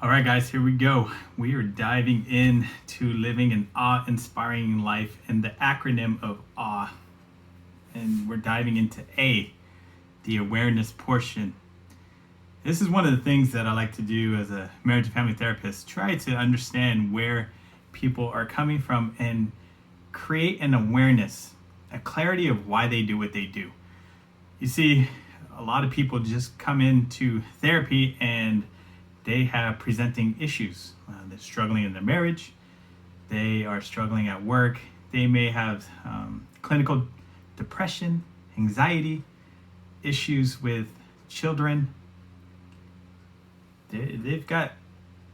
All right, guys, here we go. We are diving into living an awe-inspiring life and the acronym of AWE. And we're diving into A, the awareness portion. This is one of the things that I like to do as a marriage and family therapist, try to understand where people are coming from and create an awareness, a clarity of why they do what they do. You see, a lot of people just come into therapy and they have presenting issues. They're struggling in their marriage. They are struggling at work. They may have clinical depression, anxiety, issues with children. They've got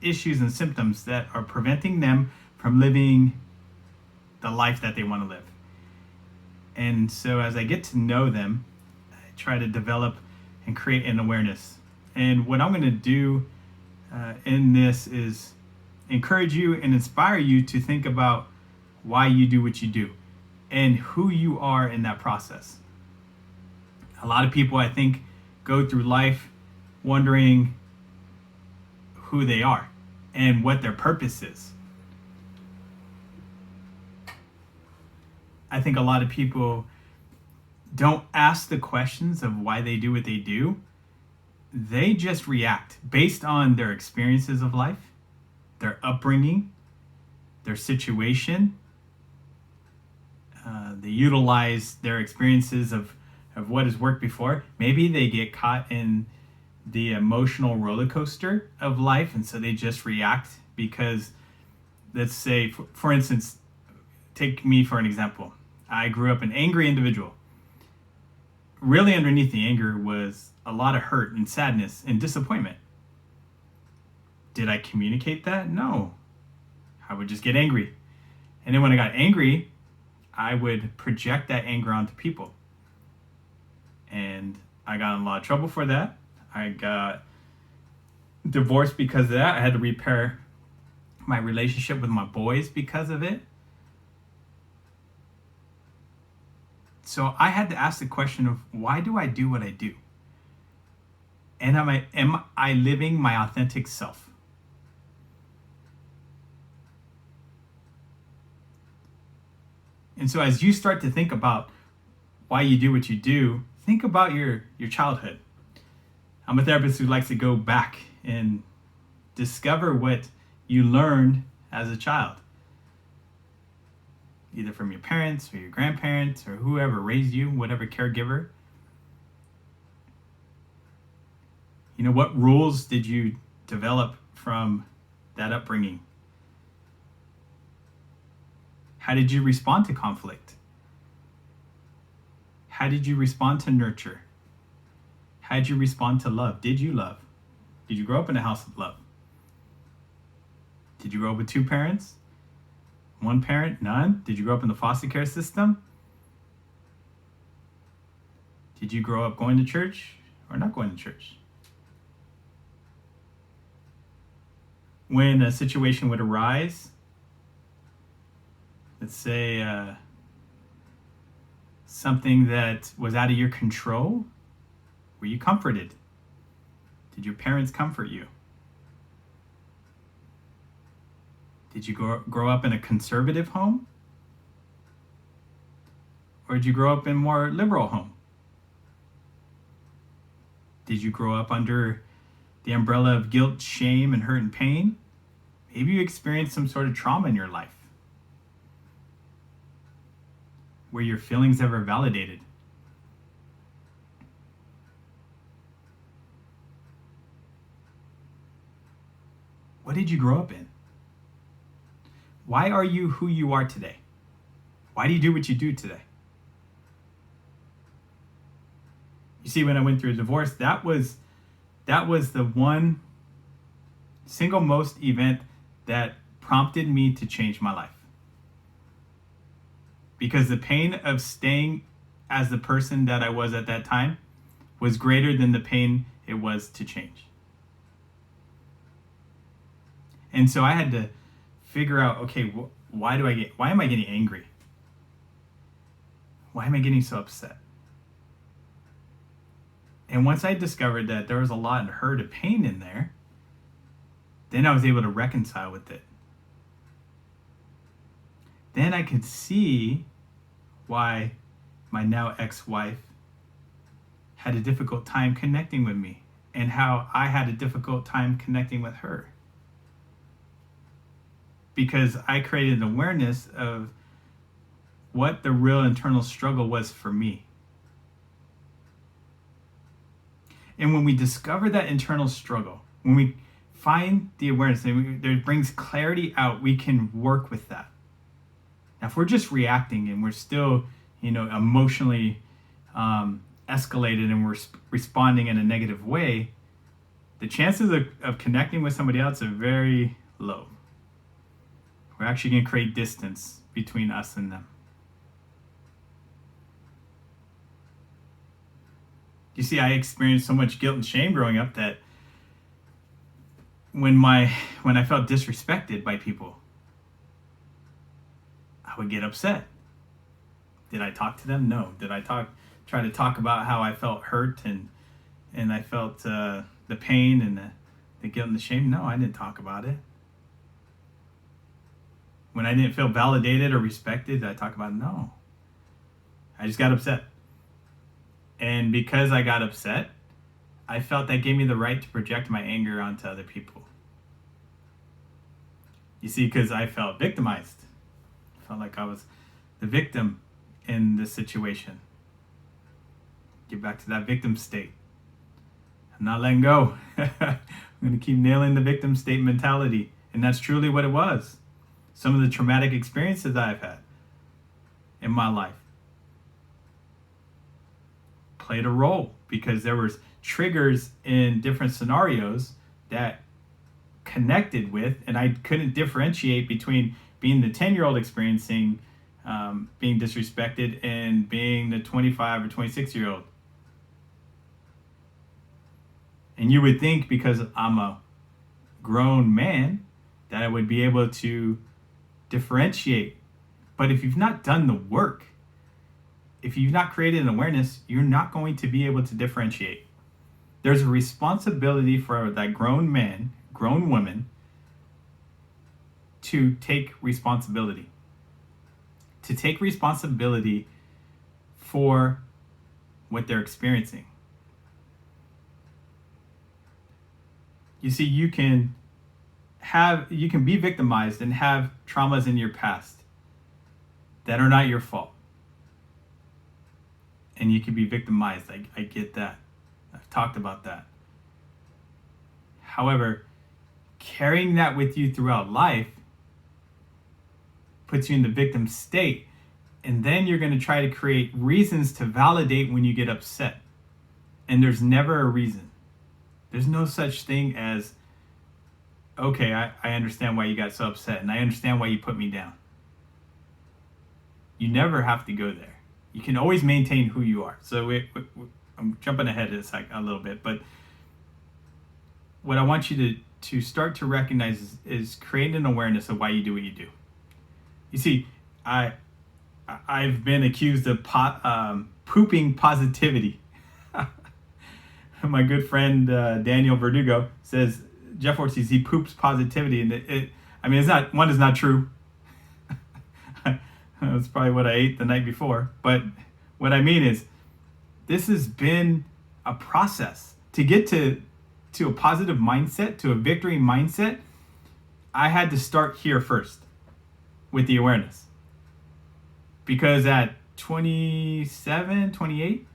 issues and symptoms that are preventing them from living the life that they want to live. And so as I get to know them, I try to develop and create an awareness. And what I'm going to do in this is encourage you and inspire you to think about why you do what you do and who you are in that process. A lot of people, I think, go through life wondering who they are and what their purpose is. I think a lot of people don't ask the questions of why they do what they do. They just react based on their experiences of life, their upbringing, their situation. They utilize their experiences of what has worked before. Maybe they get caught in the emotional roller coaster of life, and so they just react because, let's say, for instance, take me for an example. I grew up an angry individual. Really underneath the anger was a lot of hurt and sadness and disappointment. Did I communicate that? No. I would just get angry. And then when I got angry, I would project that anger onto people. And I got in a lot of trouble for that. I got divorced because of that. I had to repair my relationship with my boys because of it. So I had to ask the question of, why do I do what I do? And am I living my authentic self? And so as you start to think about why you do what you do, think about your childhood. I'm a therapist who likes to go back and discover what you learned as a child, either from your parents or your grandparents or whoever raised you, whatever caregiver. You know, what rules did you develop from that upbringing? How did you respond to conflict? How did you respond to nurture? How did you respond to love? Did you love? Did you grow up in a house of love? Did you grow up with two parents? One parent? None? Did you grow up in the foster care system? Did you grow up going to church or not going to church? When a situation would arise, let's say something that was out of your control, were you comforted? Did your parents comfort you? Did you grow up in a conservative home? Or did you grow up in a more liberal home? Did you grow up under the umbrella of guilt, shame, and hurt and pain? Maybe you experienced some sort of trauma in your life. Were your feelings ever validated? What did you grow up in? Why are you who you are today? Why do you do what you do today? You see, when I went through a divorce, that was the one single most event that prompted me to change my life. Because the pain of staying as the person that I was at that time was greater than the pain it was to change. And so I had to figure out, okay, why am I getting angry? Why am I getting so upset? And once I discovered that there was a lot of hurt and pain in there, Then I was able to reconcile with it. Then I could see why my now ex-wife had a difficult time connecting with me and how I had a difficult time connecting with her. Because I created an awareness of what the real internal struggle was for me. And when we discover that internal struggle, when we find the awareness and it brings clarity out, we can work with that. Now, if we're just reacting and we're still, emotionally escalated and we're responding in a negative way, the chances of connecting with somebody else are very low. We're actually going to create distance between us and them. You see, I experienced so much guilt and shame growing up that when I felt disrespected by people, I would get upset. Did I talk to them? No. Did I try to talk about how I felt hurt and I felt the pain and the guilt and the shame? No, I didn't talk about it. When I didn't feel validated or respected, did I talk about it? No. I just got upset. And because I got upset, I felt that gave me the right to project my anger onto other people. You see, because I felt victimized. I felt like I was the victim in this situation. Get back to that victim state. I'm not letting go. I'm going to keep nailing the victim state mentality. And that's truly what it was. Some of the traumatic experiences that I've had in my life played a role because there was triggers in different scenarios that connected with, and I couldn't differentiate between being the 10-year-old experiencing being disrespected and being the 25 or 26-year-old. And you would think because I'm a grown man that I would be able to differentiate. But if you've not done the work, if you've not created an awareness, you're not going to be able to differentiate. There's a responsibility for that grown man, grown woman, to take responsibility. To take responsibility for what they're experiencing. You see, you can be victimized and have traumas in your past that are not your fault. And you can be victimized. I get that. I've talked about that. However, carrying that with you throughout life puts you in the victim state. And then you're going to try to create reasons to validate when you get upset. And there's never a reason. There's no such thing as, okay, I understand why you got so upset, and I understand why you put me down. You never have to go there. You can always maintain who you are. So I'm jumping ahead a little bit, but what I want you to start to recognize is creating an awareness of why you do what you do. You see, I've been accused of pooping positivity. My good friend Daniel Verdugo says Jeff Ortiz, he poops positivity, and it's not true. That's probably what I ate the night before. But what I mean is, this has been a process to get to a positive mindset, to a victory mindset. I had to start here first with the awareness, because at 27, 28.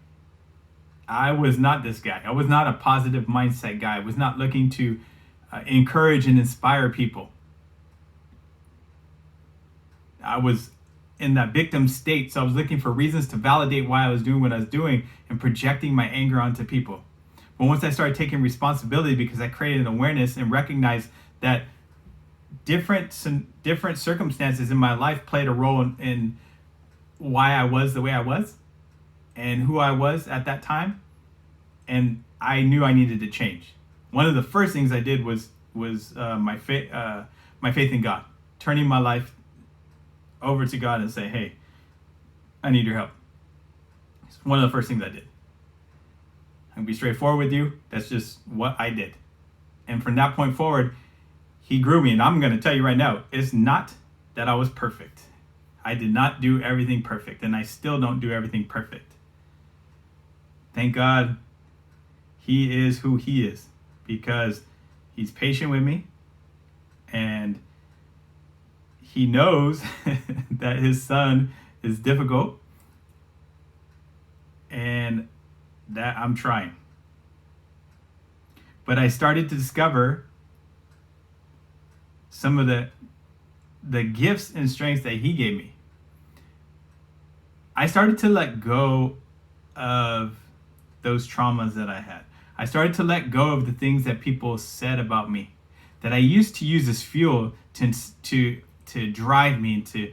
I was not this guy. I was not a positive mindset guy. I was not looking to encourage and inspire people. I was in that victim state, so I was looking for reasons to validate why I was doing what I was doing and projecting my anger onto people. But once I started taking responsibility, because I created an awareness and recognized that different circumstances in my life played a role in why I was the way I was and who I was at that time, and I knew I needed to change. One of the first things I did was my faith in God, turning my life over to God and say, hey, I need your help. It's one of the first things I did. I'm gonna be straightforward with you. That's just what I did. And from that point forward, He grew me. And I'm going to tell you right now, it's not that I was perfect. I did not do everything perfect, and I still don't do everything perfect. Thank God he is who he is, because he's patient with me, and he knows that his son is difficult, and that I'm trying. But I started to discover some of the gifts and strengths that he gave me. I started to let go of those traumas that I had. I started to let go of the things that people said about me, that I used to use as fuel to drive me and to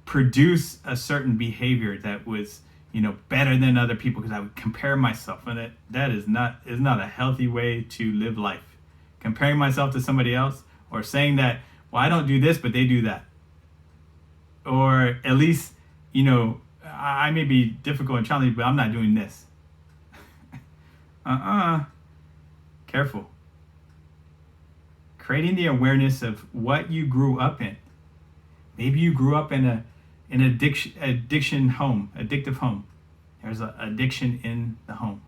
produce a certain behavior that was, better than other people, because I would compare myself, and that is not a healthy way to live life. Comparing myself to somebody else, or saying that, well, I don't do this, but they do that. Or at least, I may be difficult and challenging, but I'm not doing this. Careful. Creating the awareness of what you grew up in. Maybe you grew up in an addictive home. There's an addiction in the home.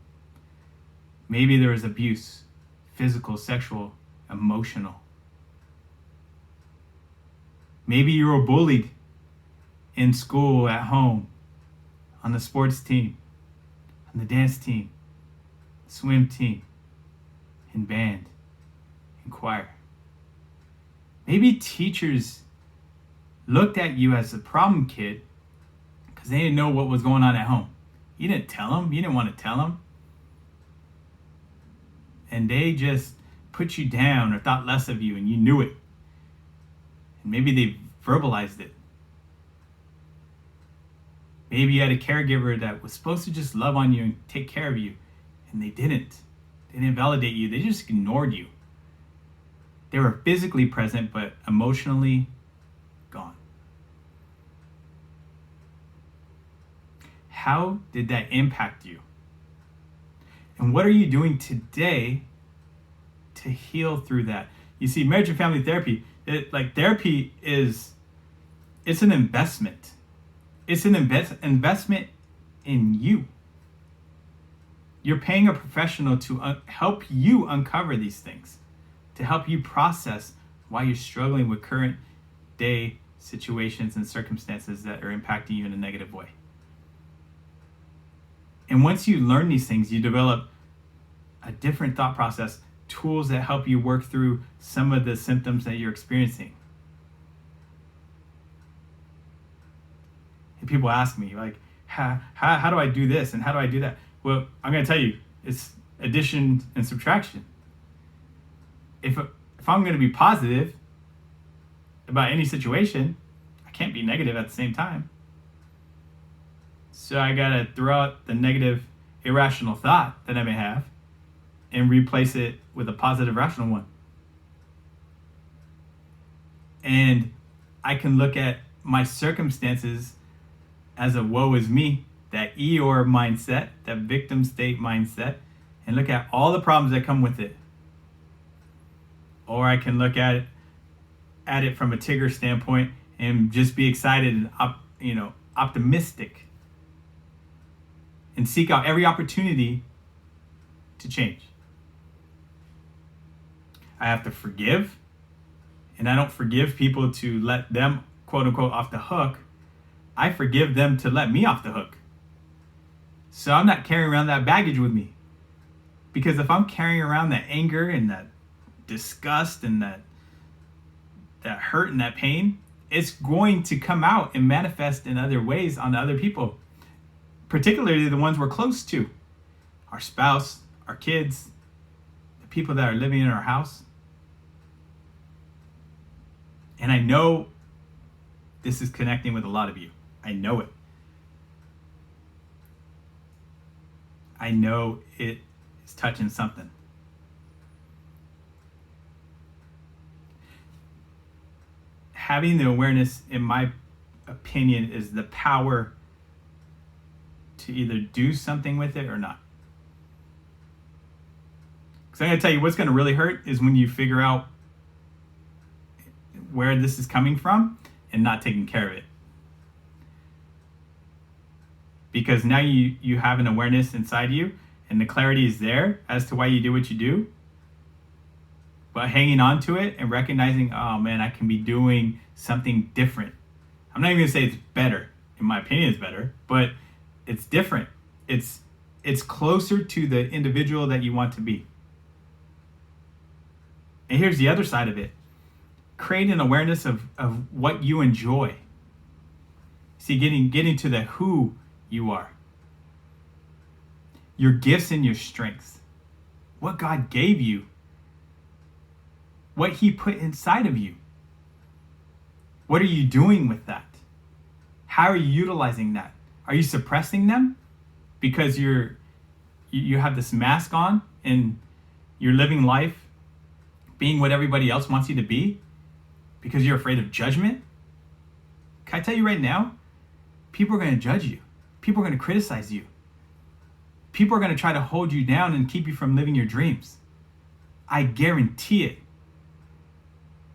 Maybe there was abuse, physical, sexual, emotional. Maybe you were bullied in school, at home, on the sports team, on the dance team, swim team, in band, in choir. Maybe teachers looked at you as a problem kid because they didn't know what was going on at home. You didn't tell them. You didn't want to tell them. And they just put you down or thought less of you, and you knew it. And maybe they verbalized it. Maybe you had a caregiver that was supposed to just love on you and take care of you, and they didn't. They didn't validate you. They just ignored you. They were physically present, but emotionally gone. How did that impact you? And what are you doing today to heal through that? You see, marriage and family therapy, therapy it's an investment. It's an investment in you. You're paying a professional to help you uncover these things, to help you process why you're struggling with current day situations and circumstances that are impacting you in a negative way. And once you learn these things, you develop a different thought process, tools that help you work through some of the symptoms that you're experiencing. And people ask me, like, how do I do this and how do I do that? Well, I'm going to tell you, it's addition and subtraction. If I'm going to be positive about any situation, I can't be negative at the same time. So I got to throw out the negative, irrational thought that I may have and replace it with a positive, rational one. And I can look at my circumstances as a woe is me, that Eeyore mindset, that victim state mindset, and look at all the problems that come with it. Or I can look at it from a Tigger standpoint and just be excited and optimistic, and seek out every opportunity to change. I have to forgive, and I don't forgive people to let them, quote unquote, off the hook. I forgive them to let me off the hook. So I'm not carrying around that baggage with me. Because if I'm carrying around that anger and that disgust and that hurt and that pain, it's going to come out and manifest in other ways on other people. Particularly the ones we're close to. Our spouse, our kids, the people that are living in our house. And I know this is connecting with a lot of you. I know it. I know it is touching something. Having the awareness, in my opinion, is the power to either do something with it or not. Because I'm going to tell you what's going to really hurt is when you figure out where this is coming from and not taking care of it. Because now you have an awareness inside you, and the clarity is there as to why you do what you do. But hanging on to it and recognizing, oh man, I can be doing something different. I'm not even gonna say it's better. In my opinion, it's better, but it's different. It's closer to the individual that you want to be. And here's the other side of it. Create an awareness of what you enjoy. See, getting to the who you are. Your gifts and your strengths. What God gave you. What he put inside of you. What are you doing with that? How are you utilizing that? Are you suppressing them because you have this mask on and you're living life being what everybody else wants you to be because you're afraid of judgment? Can I tell you right now, people are going to judge you. People are going to criticize you. People are going to try to hold you down and keep you from living your dreams. I guarantee it.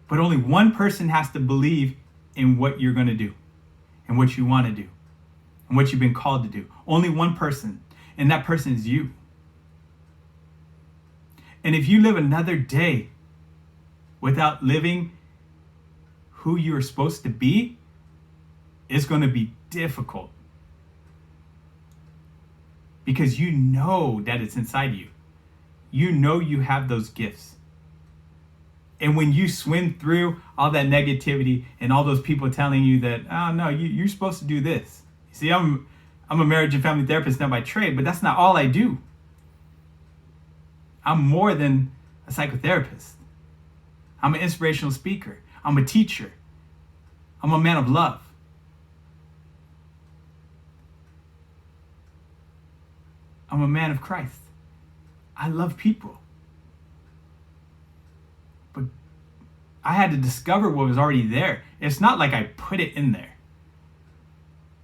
But only one person has to believe in what you're going to do and what you want to do and what you've been called to do. Only one person, and that person is you. And if you live another day without living who you're supposed to be, it's going to be difficult. Because you know that it's inside you. You know you have those gifts. And when you swim through all that negativity and all those people telling you that, oh no, you're supposed to do this. See, I'm a marriage and family therapist now by trade, but that's not all I do. I'm more than a psychotherapist. I'm an inspirational speaker. I'm a teacher. I'm a man of love. I'm a man of Christ. I love people. But I had to discover what was already there. It's not like I put it in there.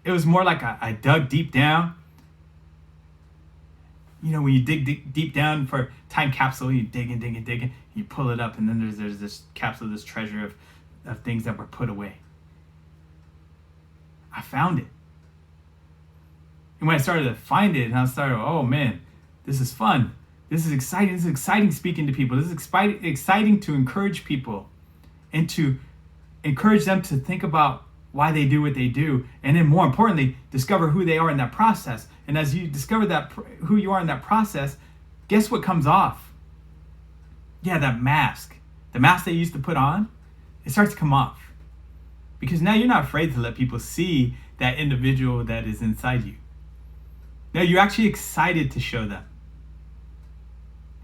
It was more like I dug deep down. You know, when you dig deep down for time capsule, you dig and you pull it up, and then there's this capsule, this treasure of things that were put away. I found it. And when I started to find it, and I started, oh man, this is fun. This is exciting. This is exciting speaking to people. This is exciting to encourage people and to encourage them to think about why they do what they do. And then more importantly, discover who they are in that process. And as you discover that who you are in that process, guess what comes off? Yeah, that mask. The mask that you used to put on, it starts to come off. Because now you're not afraid to let people see that individual that is inside you. Now you're actually excited to show them.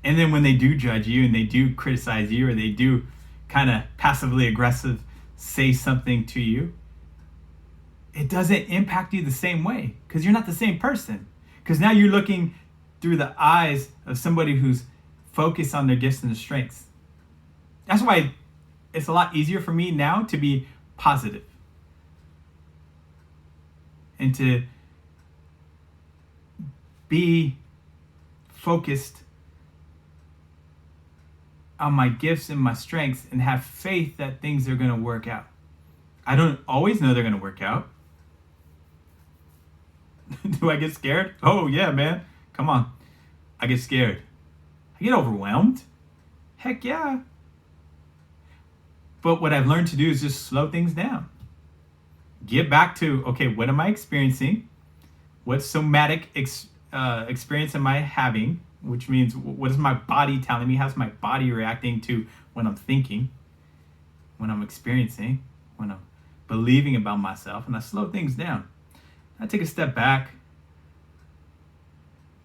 And then when they do judge you and they do criticize you or they do kind of passively aggressive say something to you, it doesn't impact you the same way because you're not the same person. Because now you're looking through the eyes of somebody who's focused on their gifts and their strengths. That's why it's a lot easier for me now to be positive and to be focused on my gifts and my strengths and have faith that things are going to work out. I don't always know they're going to work out. Do I get scared? Oh yeah, man. Come on. I get scared. I get overwhelmed. Heck yeah. But what I've learned to do is just slow things down. Get back to, okay, what am I experiencing? What somatic experience am I having? Which means, what is my body telling me? How's my body reacting to when I'm thinking, when I'm experiencing, when I'm believing about myself? And I slow things down. I take a step back,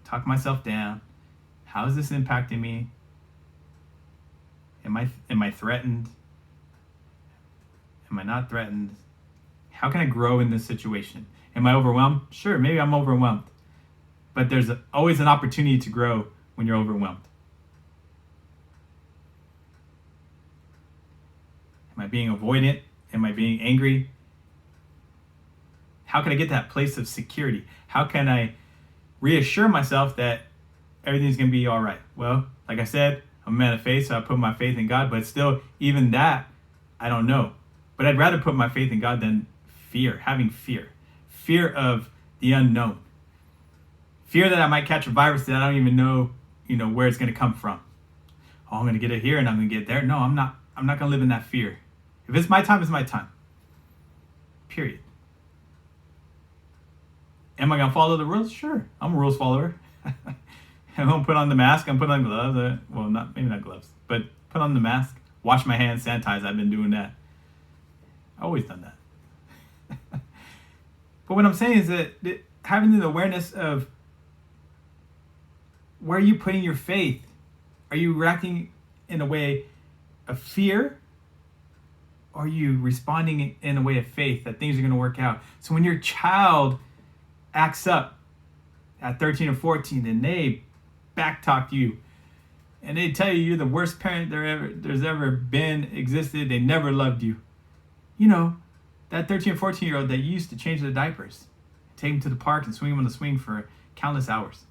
talk myself down. How is this impacting me? Am I threatened? Am I not threatened? How can I grow in this situation? Am I overwhelmed? Sure, maybe I'm overwhelmed. But there's always an opportunity to grow when you're overwhelmed. Am I being avoidant? Am I being angry? How can I get that place of security? How can I reassure myself that everything's going to be all right? Well, like I said, I'm a man of faith, so I put my faith in God. But still, even that, I don't know. But I'd rather put my faith in God than having fear. Fear of the unknown. Fear that I might catch a virus that I don't even know, where it's going to come from. Oh, I'm going to get it here and I'm going to get it there. No, I'm not going to live in that fear. If it's my time, it's my time. Period. Am I going to follow the rules? Sure. I'm a rules follower. I'm going to put on the mask. I'm putting on gloves. Well, maybe not gloves, but put on the mask. Wash my hands, sanitize. I've been doing that. I've always done that. But what I'm saying is that having the awareness of where are you putting your faith? Are you reacting in a way of fear? Or are you responding in a way of faith that things are going to work out? So when your child acts up at 13 or 14 and they backtalk you and they tell you you're the worst parent there's ever been, existed, they never loved you. That 13 or 14-year-old that used to change their diapers, take them to the park and swing them on the swing for countless hours.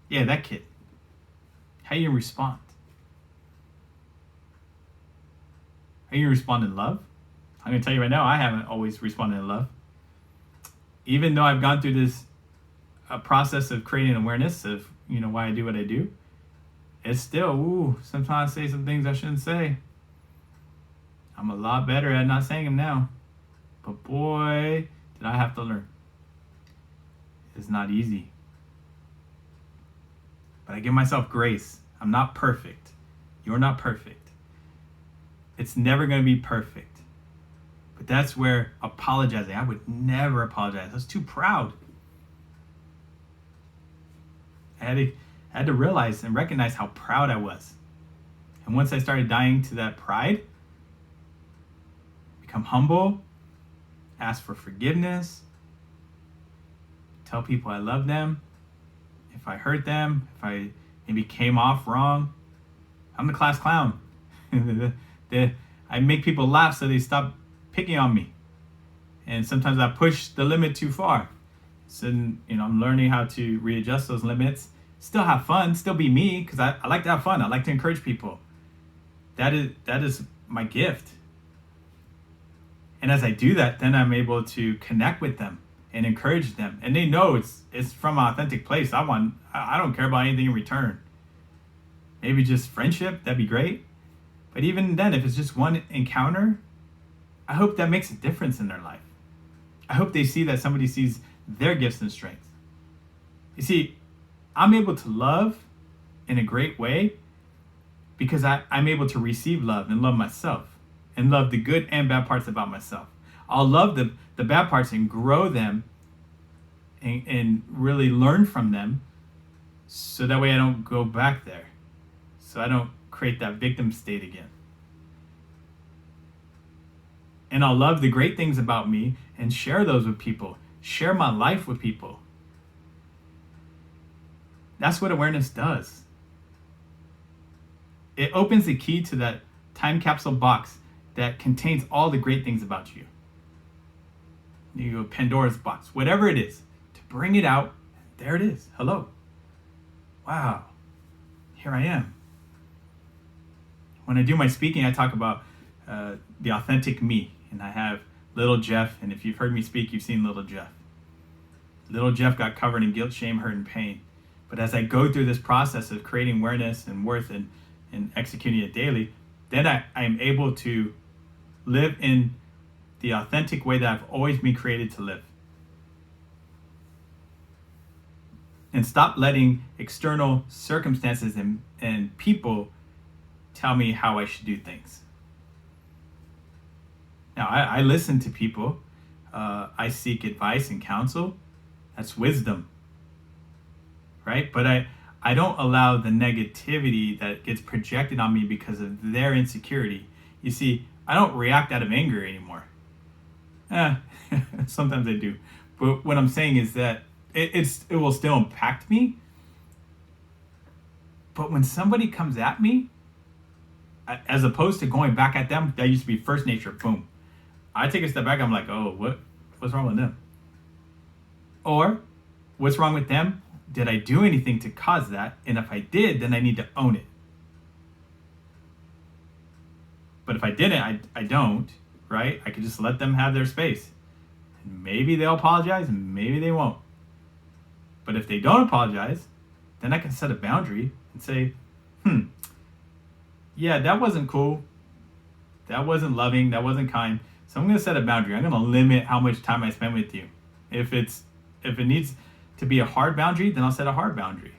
Yeah, that kid. How you respond? Are you responding in love? I'm going to tell you right now, I haven't always responded in love. Even though I've gone through this process of creating awareness of, why I do what I do, it's still, sometimes I say some things I shouldn't say. I'm a lot better at not saying them now. But boy, did I have to learn. It's not easy. But I give myself grace. I'm not perfect. You're not perfect. It's never going to be perfect. But that's where apologizing, I would never apologize. I was too proud. I had to realize and recognize how proud I was. And once I started dying to that pride, become humble, ask for forgiveness, tell people I love them. If I hurt them, if I maybe came off wrong, I'm the class clown. I make people laugh so they stop picking on me. And sometimes I push the limit too far. So, I'm learning how to readjust those limits. Still have fun, still be me, because I like to have fun. I like to encourage people. That is my gift. And as I do that, then I'm able to connect with them and encourage them. And they know it's from an authentic place. I don't care about anything in return. Maybe just friendship, that'd be great. But even then, if it's just one encounter, I hope that makes a difference in their life. I hope they see that somebody sees their gifts and strengths. You see, I'm able to love in a great way because I'm able to receive love and love myself and love the good and bad parts about myself. I'll love the bad parts and grow them and really learn from them so that way I don't go back there. So I don't create that victim state again. And I'll love the great things about me and share those with people. Share my life with people. That's what awareness does. It opens the key to that time capsule box that contains all the great things about you. Pandora's box, whatever it is, to bring it out. There it is. Hello. Wow. Here I am. When I do my speaking, I talk about the authentic me. And I have little Jeff. And if you've heard me speak, you've seen little Jeff. Little Jeff got covered in guilt, shame, hurt, and pain. But as I go through this process of creating awareness and worth and executing it daily, then I am able to live in the authentic way that I've always been created to live. And stop letting external circumstances and people tell me how I should do things. Now, I listen to people. I seek advice and counsel. That's wisdom. Right? But I don't allow the negativity that gets projected on me because of their insecurity. You see, I don't react out of anger anymore. Sometimes I do. But what I'm saying is that it will still impact me. But when somebody comes at me, as opposed to going back at them, that used to be first nature, boom. I take a step back, I'm like, oh, what's wrong with them? Or, what's wrong with them? Did I do anything to cause that? And if I did, then I need to own it. But if I didn't, I don't, right? I could just let them have their space. And maybe they'll apologize, and maybe they won't. But if they don't apologize, then I can set a boundary and say, yeah, that wasn't cool. That wasn't loving. That wasn't kind. So I'm going to set a boundary. I'm going to limit how much time I spend with you. If it needs to be a hard boundary, then I'll set a hard boundary.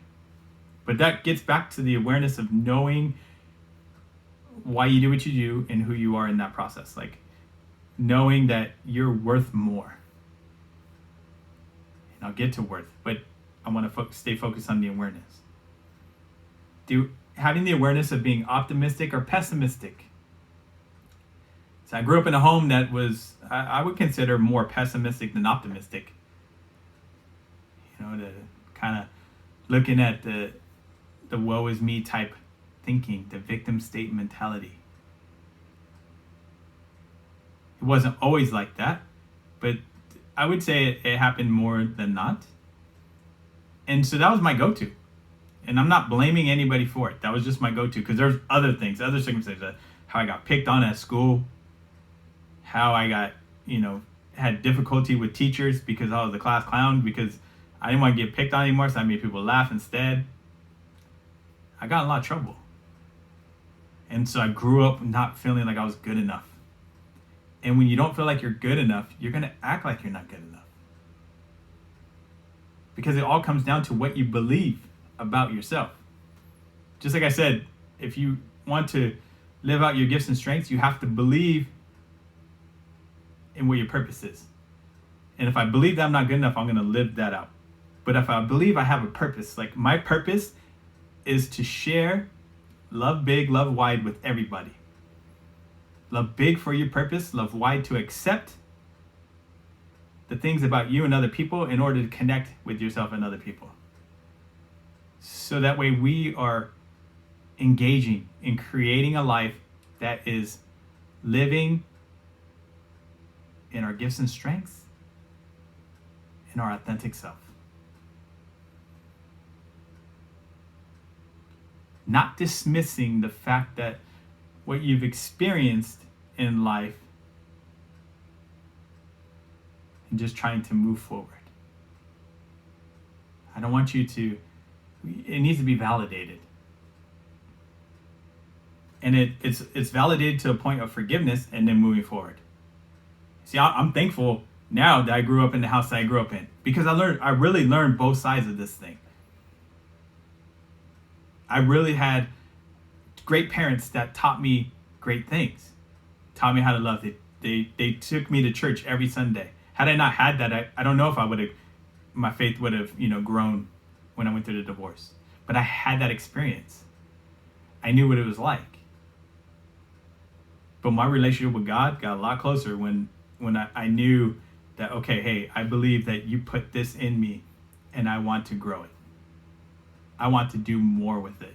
But that gets back to the awareness of knowing why you do what you do and who you are in that process. Like knowing that you're worth more. And I'll get to worth, but I want to stay focused on the awareness. Having the awareness of being optimistic or pessimistic. So I grew up in a home that was, I would consider more pessimistic than optimistic. The kind of looking at the woe is me type thinking, the victim state mentality. It wasn't always like that, but I would say it happened more than not. And so that was my go-to. And I'm not blaming anybody for it. That was just my go-to, because there's other things, other circumstances, how I got picked on at school, how I got, had difficulty with teachers because I was the class clown, because I didn't want to get picked on anymore, so I made people laugh instead. I got in a lot of trouble. And so I grew up not feeling like I was good enough. And when you don't feel like you're good enough, you're going to act like you're not good enough. Because it all comes down to what you believe about yourself. Just like I said, if you want to live out your gifts and strengths, you have to believe in what your purpose is. And if I believe that I'm not good enough, I'm going to live that out. But if I believe I have a purpose, like my purpose is to share love big, love wide with everybody. Love big for your purpose, love wide to accept the things about you and other people in order to connect with yourself and other people. So that way we are engaging in creating a life that is living in our gifts and strengths, in our authentic self. Not dismissing the fact that what you've experienced in life and just trying to move forward. I don't want you to, it needs to be validated. And it's validated to a point of forgiveness and then moving forward. See, I'm thankful now that I grew up in the house that I grew up in, because I really learned both sides of this thing. I really had great parents that taught me great things, taught me how to love. They took me to church every Sunday. Had I not had that, I don't know if my faith would have, grown when I went through the divorce. But I had that experience. I knew what it was like. But my relationship with God got a lot closer when I knew that, okay, hey, I believe that you put this in me and I want to grow it. I want to do more with it.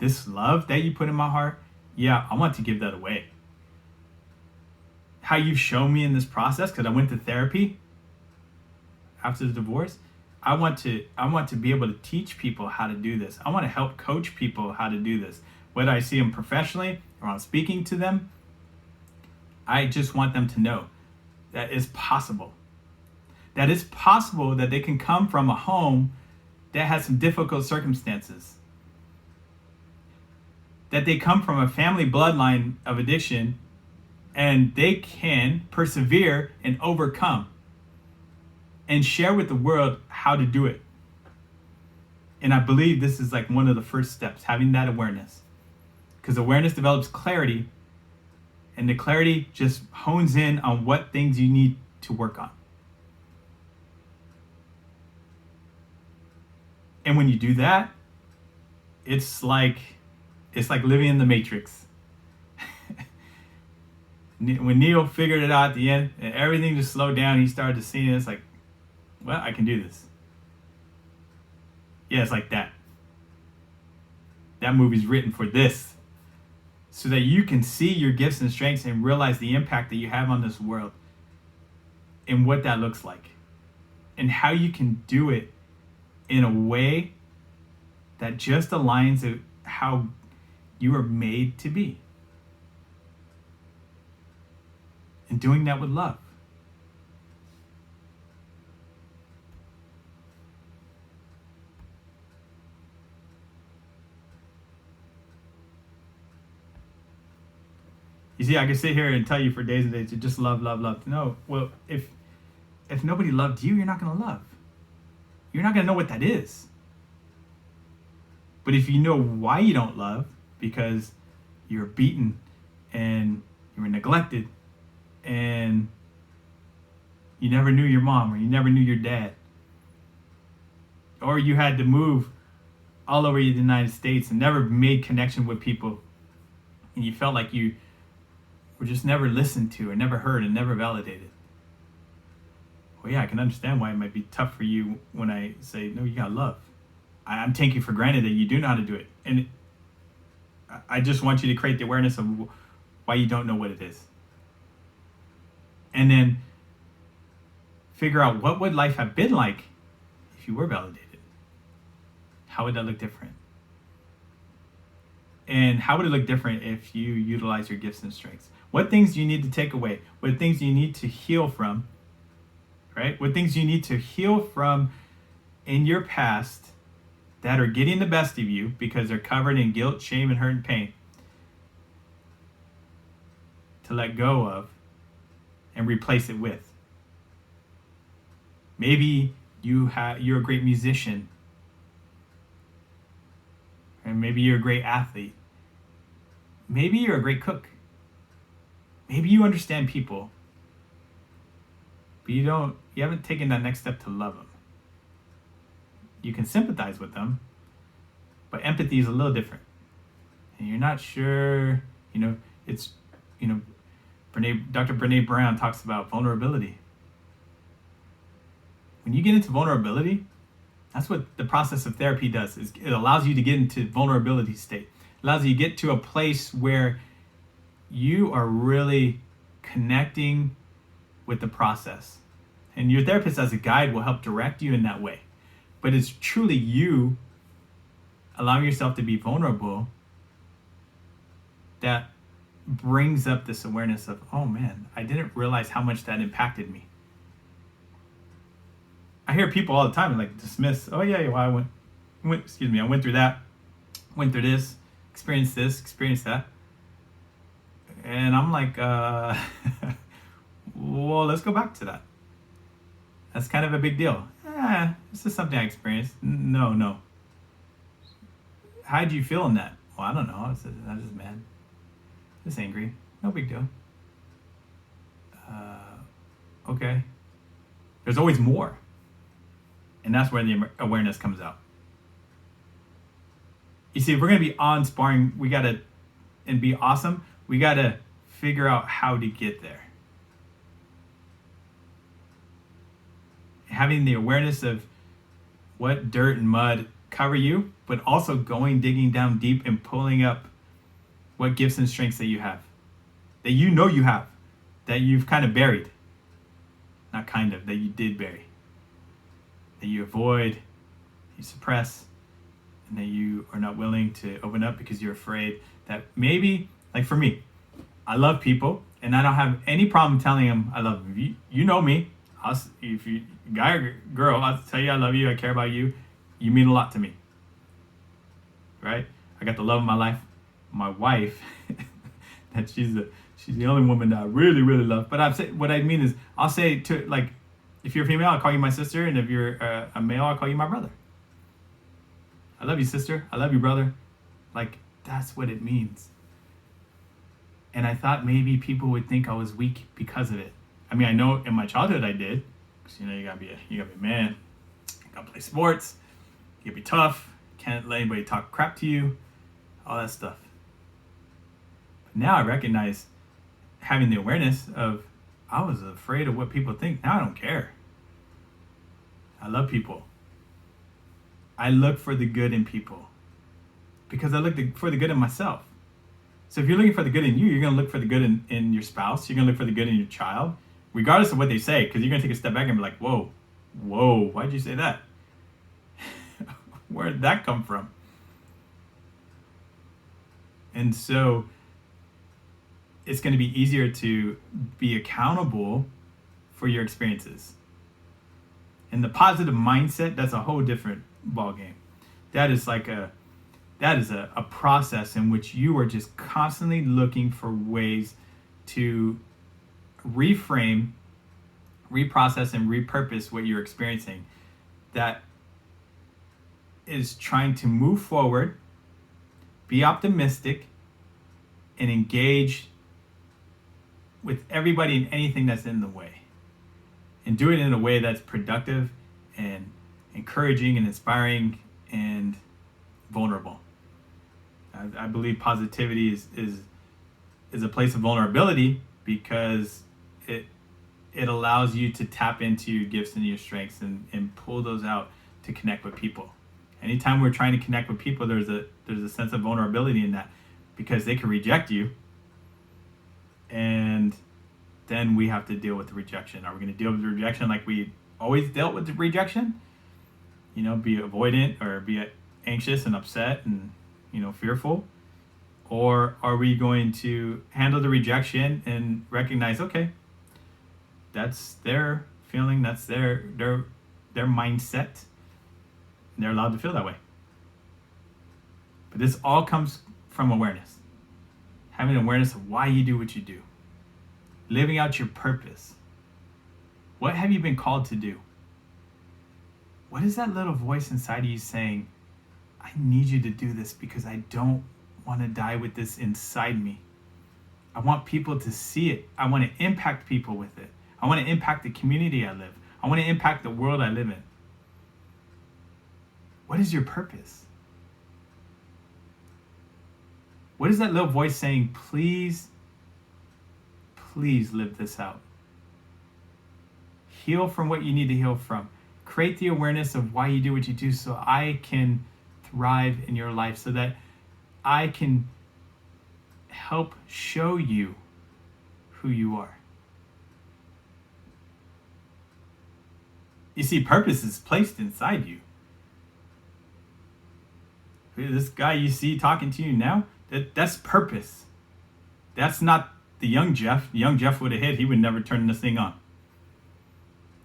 This love that you put in my heart, yeah, I want to give that away. How you've shown me in this process, because I went to therapy after the divorce, I want to be able to teach people how to do this. I want to help coach people how to do this. Whether I see them professionally or I'm speaking to them, I just want them to know that it's possible. That it's possible that they can come from a home that has some difficult circumstances. That they come from a family bloodline of addiction and they can persevere and overcome and share with the world how to do it. And I believe this is like one of the first steps, having that awareness. Because awareness develops clarity, and the clarity just hones in on what things you need to work on. And when you do that, it's like living in the Matrix. When Neo figured it out at the end and everything just slowed down, he started to see it. It's like, well, I can do this. Yeah, it's like that. That movie's written for this. So that you can see your gifts and strengths and realize the impact that you have on this world and what that looks like. And how you can do it in a way that just aligns with how you are made to be. And doing that with love. You see, I can sit here and tell you for days and days to just love, love, love. No, well, if nobody loved you, you're not going to love. You're not going to know what that is. But if you know why you don't love, because you're beaten and you were neglected and you never knew your mom or you never knew your dad, or you had to move all over the United States and never made connection with people, and you felt like you were just never listened to or never heard and never validated. Well, yeah, I can understand why it might be tough for you when I say, no, you gotta love. I'm taking for granted that you do know how to do it. And I just want you to create the awareness of why you don't know what it is. And then figure out, what would life have been like if you were validated? How would that look different? And how would it look different if you utilize your gifts and strengths? What things do you need to take away? What things do you need to heal from? Right? What things do you need to heal from in your past that are getting the best of you because they're covered in guilt, shame, and hurt and pain, to let go of and replace it with? Maybe you're a great musician, and maybe you're a great athlete. Maybe you're a great cook. Maybe you understand people, but you haven't taken that next step to love them. You can sympathize with them, but empathy is a little different. And you're not sure, Dr. Brene Brown talks about vulnerability. When you get into vulnerability, that's what the process of therapy does. Is it allows you to get into vulnerability state. It allows you to get to a place where you are really connecting with the process. And your therapist as a guide will help direct you in that way. But it's truly you allowing yourself to be vulnerable that brings up this awareness of, oh man, I didn't realize how much that impacted me. I hear people all the time like dismiss, oh yeah, well, I went through that, went through this, experienced that. And I'm like, well, let's go back to that. That's kind of a big deal. This is something I experienced. No. How did you feel in that? Well, I don't know. I was just mad. Just angry. No big deal. Okay. There's always more. And that's where the awareness comes out. You see, if we're going to be awe-inspiring, and be awesome, we got to figure out how to get there. Having the awareness of what dirt and mud cover you, but also digging down deep and pulling up what gifts and strengths that you have, that you know you have, that you've kind of buried. Not kind of, that you did bury. That you avoid, you suppress, and that you are not willing to open up because you're afraid that maybe, like for me, I love people and I don't have any problem telling them I love them. You know me. If you guy or girl, I'll tell you I love you, I care about you. You mean a lot to me. Right? I got the love of my life. My wife, that she's the only woman that I really, really love. But what I mean is, I'll say to, like, if you're a female, I'll call you my sister, and if you're a male, I'll call you my brother. I love you, sister. I love you, brother. Like, that's what it means. And I thought maybe people would think I was weak because of it. I mean, I know in my childhood I did, because you gotta be a man. You gotta play sports. You gotta be tough. Can't let anybody talk crap to you. All that stuff. But now I recognize, having the awareness of, I was afraid of what people think. Now I don't care. I love people. I look for the good in people because I look for the good in myself. So if you're looking for the good in you, you're going to look for the good in your spouse. You're going to look for the good in your child, regardless of what they say, because you're going to take a step back and be like, whoa, why'd you say that? Where did that come from? And so it's going to be easier to be accountable for your experiences. And the positive mindset, that's a whole different ballgame. That is a process in which you are just constantly looking for ways to reframe, reprocess, and repurpose what you're experiencing. That is trying to move forward, be optimistic, and engage with everybody and anything that's in the way. And do it in a way that's productive and encouraging and inspiring and vulnerable. I believe positivity is a place of vulnerability because it allows you to tap into your gifts and your strengths and pull those out to connect with people. Anytime we're trying to connect with people, there's a sense of vulnerability in that, because they can reject you, and then we have to deal with the rejection. Are we going to deal with the rejection like we always dealt with the rejection? Be avoidant or be anxious and upset and fearful? Or are we going to handle the rejection and recognize, okay, that's their feeling, that's their mindset, and they're allowed to feel that way. But this all comes from awareness. Having awareness of why you do what you do. Living out your purpose. What have you been called to do? What is that little voice inside of you saying, I need you to do this because I don't want to die with this inside me. I want people to see it. I want to impact people with it. I want to impact the community I live. I want to impact the world I live in. What is your purpose? What is that little voice saying, please live this out? Heal from what you need to heal from. Create the awareness of why you do what you do so I can thrive in your life, so that I can help show you who you are. You see, purpose is placed inside you. This guy you see talking to you now, that's purpose. That's not the young Jeff. The young Jeff would have hit. He would never turn this thing on.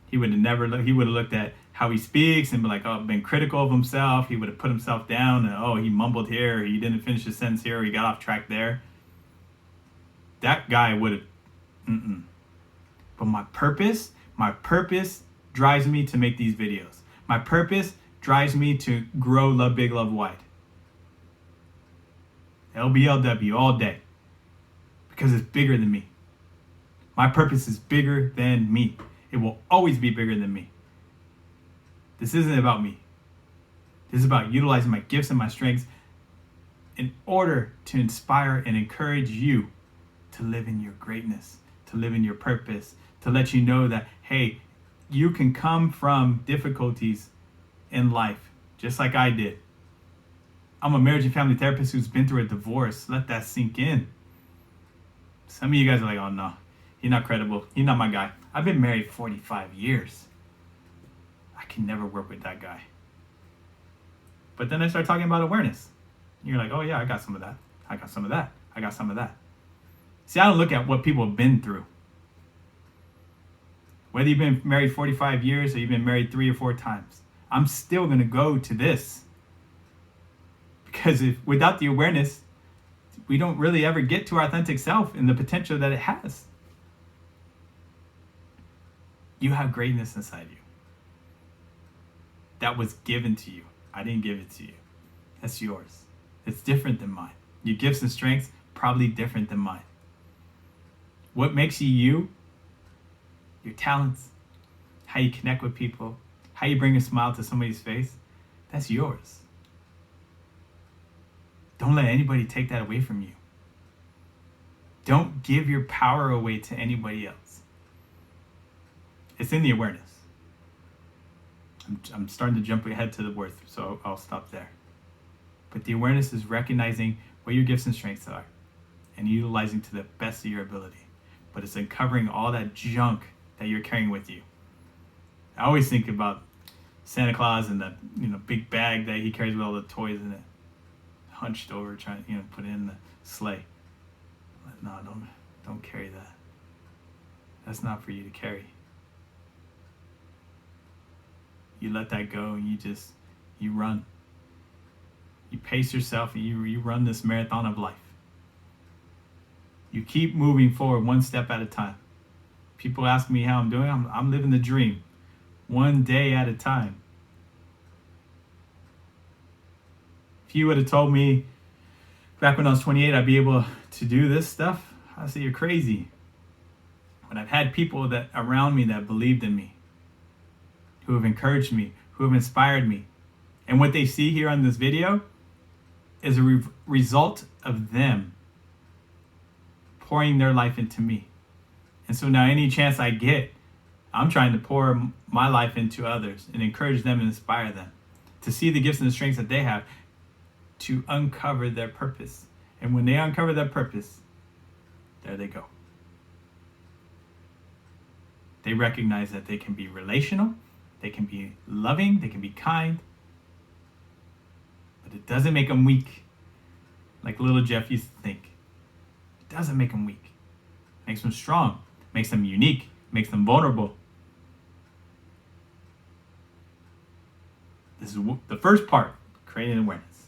He would have looked at how he speaks and been critical of himself. He would have put himself down and, he mumbled here, or he didn't finish his sentence here, or he got off track there. That guy would have, But my purpose drives me to make these videos. My purpose drives me to grow Love Big, Love Wide. LBLW all day. Because it's bigger than me. My purpose is bigger than me. It will always be bigger than me. This isn't about me. This is about utilizing my gifts and my strengths in order to inspire and encourage you to live in your greatness, to live in your purpose, to let you know that, hey, you can come from difficulties in life, just like I did. I'm a marriage and family therapist who's been through a divorce. Let that sink in. Some of you guys are like, oh no, you're not credible. You're not my guy. I've been married 45 years. I can never work with that guy. But then I start talking about awareness. You're like, oh yeah, I got some of that. I got some of that. I got some of that. See, I don't look at what people have been through. Whether you've been married 45 years or you've been married 3 or 4 times, I'm still going to go to this. Because without the awareness, we don't really ever get to our authentic self and the potential that it has. You have greatness inside you. That was given to you. I didn't give it to you. That's yours. It's different than mine. Your gifts and strengths, probably different than mine. What makes you you? Your talents, how you connect with people, how you bring a smile to somebody's face, that's yours. Don't let anybody take that away from you. Don't give your power away to anybody else. It's in the awareness. I'm starting to jump ahead to the worth, so I'll stop there. But the awareness is recognizing what your gifts and strengths are and utilizing to the best of your ability. But it's uncovering all that junk that you're carrying with you. I always think about Santa Claus and that big bag that he carries with all the toys in it, hunched over trying put in slay. No, don't carry that. That's not for you to carry. You let that go and you run. You pace yourself and you run this marathon of life. You keep moving forward one step at a time. People ask me how I'm doing. I'm living the dream, one day at a time. If you would have told me back when I was 28 I'd be able to do this stuff, I'd say you're crazy. But I've had people that around me that believed in me, who have encouraged me, who have inspired me. And what they see here on this video is a result of them pouring their life into me. And so now any chance I get, I'm trying to pour my life into others and encourage them and inspire them to see the gifts and the strengths that they have to uncover their purpose. And when they uncover their purpose, there they go. They recognize that they can be relational, they can be loving, they can be kind, but it doesn't make them weak like little Jeff used to think. It doesn't make them weak. It makes them strong, makes them unique, makes them vulnerable. This is the first part, creating awareness.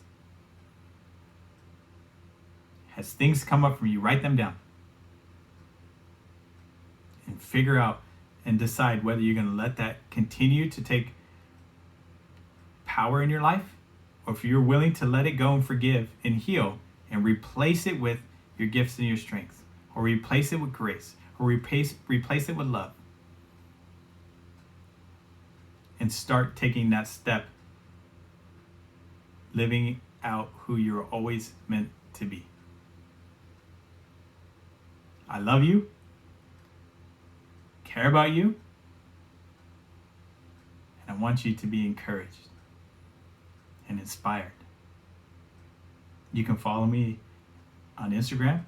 As things come up for you, write them down and figure out and decide whether you're going to let that continue to take power in your life, or if you're willing to let it go and forgive and heal and replace it with your gifts and your strengths, or replace it with grace, or replace it with love, and start taking that step, living out who you're always meant to be. I love you, care about you, and I want you to be encouraged and inspired. You can follow me on Instagram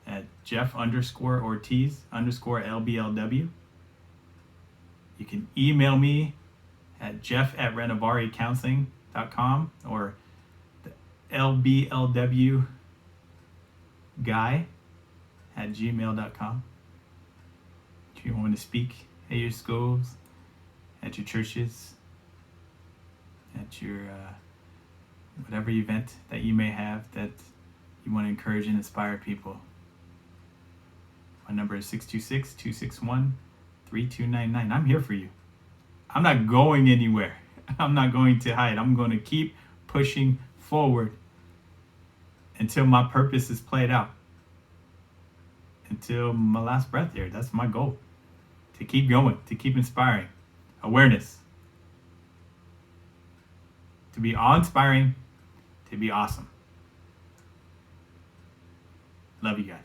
at Jeff_Ortiz_LBLW. You can email me at jeff@renovaricounseling.com or the lblwguy@gmail.com. If you want to speak at your schools, at your churches, at your whatever event that you may have that you want to encourage and inspire people. My number is 626-261-3299. I'm here for you. I'm not going anywhere. I'm not going to hide. I'm going to keep pushing forward until my purpose is played out. Until my last breath here. That's my goal. To keep going, to keep inspiring. Awareness. To be awe-inspiring, to be awesome. Love you guys.